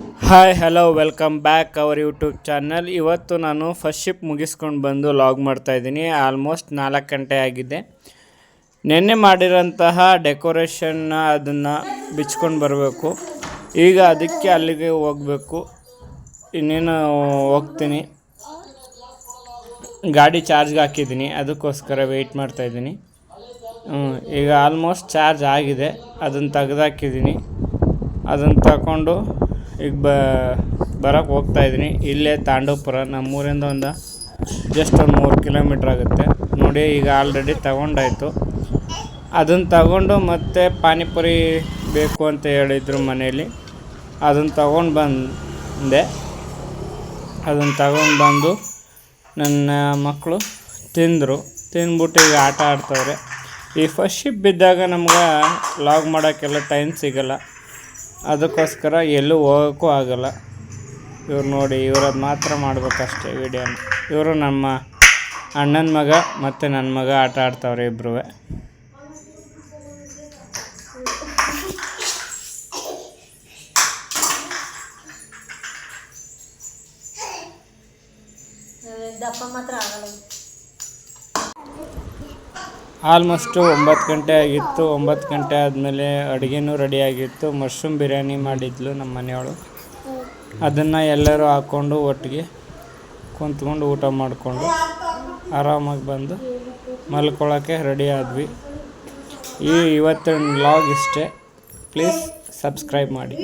Hi hello welcome back our YouTube channel. ಇವತ್ತು ನಾನು first shift ಮುಗಿಸ್ಕೊಂಡು ಬಂದು ಲಾಗ್ ಮಾಡ್ತಾಯಿದ್ದೀನಿ. ಆಲ್ಮೋಸ್ಟ್ 4 ಗಂಟೆ ಆಗಿದೆ. ನೆನ್ನೆ ಮಾಡಿರೋಂತಹ ಡೆಕೋರೇಷನ್ನ ಅದನ್ನು ಬಿಚ್ಕೊಂಡು ಬರಬೇಕು. ಈಗ ಅದಕ್ಕೆ ಅಲ್ಲಿಗೆ ಹೋಗಬೇಕು. ಇನ್ನೇನು ಹೋಗ್ತೀನಿ. ಗಾಡಿ ಚಾರ್ಜ್ಗೆ ಹಾಕಿದ್ದೀನಿ, ಅದಕ್ಕೋಸ್ಕರ ವೆಯ್ಟ್ ಮಾಡ್ತಾಯಿದ್ದೀನಿ. ಈಗ ಆಲ್ಮೋಸ್ಟ್ ಚಾರ್ಜ್ ಆಗಿದೆ. ಅದನ್ನು ತೆಗೆದಾಕಿದ್ದೀನಿ. ಅದನ್ನು ತಗೊಂಡು ಈಗ ಬರೋಕ್ಕೆ ಹೋಗ್ತಾಯಿದ್ದೀನಿ. ಇಲ್ಲೇ ತಾಂಡವಪುರ, ನಮ್ಮೂರಿಂದ ಜಸ್ಟ್ ಒಂದು 3 ಕಿಲೋಮೀಟ್ರ್ ಆಗುತ್ತೆ ನೋಡಿ. ಈಗ ಆಲ್ರೆಡಿ ತಗೊಂಡಾಯಿತು. ಅದನ್ನು ತಗೊಂಡು ಮತ್ತೆ ಪಾನಿಪುರಿ ಬೇಕು ಅಂತ ಹೇಳಿದರು ಮನೇಲಿ. ಅದನ್ನು ತಗೊಂಡು ಬಂದೆ. ಅದನ್ನು ತಗೊಂಡು ಬಂದು ನನ್ನ ಮಕ್ಕಳು ತಿಂದರು. ತಿಂದ್ಬಿಟ್ಟು ಈಗ ಆಟ ಆಡ್ತವ್ರೆ. ಈ ಫಸ್ಟ್ ಶಿಫ್ಟ್ ಬಿದ್ದಾಗ ನಮ್ಗೆ ಲಾಗ್ ಮಾಡೋಕ್ಕೆಲ್ಲ ಟೈಮ್ ಸಿಗೋಲ್ಲ. ಅದಕ್ಕೋಸ್ಕರ ಎಲ್ಲೂ ಹೋಗೋಕ್ಕೂ ಆಗೋಲ್ಲ. ಇವ್ರು ನೋಡಿ, ಇವ್ರದ್ದು ಮಾತ್ರ ಮಾಡಬೇಕಷ್ಟೇ ವೀಡಿಯೋನ. ಇವರು ನಮ್ಮ ಅಣ್ಣನ ಮಗ ಮತ್ತು ನನ್ನ ಮಗ ಆಟ ಆಡ್ತಾವ್ರೆ ಇಬ್ಬರೂ. ಆಲ್ಮೋಸ್ಟು 9 ಗಂಟೆ ಆಗಿತ್ತು. 9 ಗಂಟೆ ಆದಮೇಲೆ ಅಡುಗೆನೂ ರೆಡಿಯಾಗಿತ್ತು. ಮಶ್ರೂಮ್ ಬಿರಿಯಾನಿ ಮಾಡಿದ್ಲು ನಮ್ಮ ಮನೆಯವಳು. ಅದನ್ನು ಎಲ್ಲರೂ ಹಾಕ್ಕೊಂಡು ಒಟ್ಟಿಗೆ ಕುಂತ್ಕೊಂಡು ಊಟ ಮಾಡಿಕೊಂಡು ಆರಾಮಾಗಿ ಬಂದು ಮಲ್ಕೊಳ್ಳೋಕ್ಕೆ ರೆಡಿ ಆದ್ವಿ. ಇವತ್ತಿನ ವ್ಲಾಗ್ ಇಷ್ಟೇ. ಪ್ಲೀಸ್ ಸಬ್ಸ್ಕ್ರೈಬ್ ಮಾಡಿ.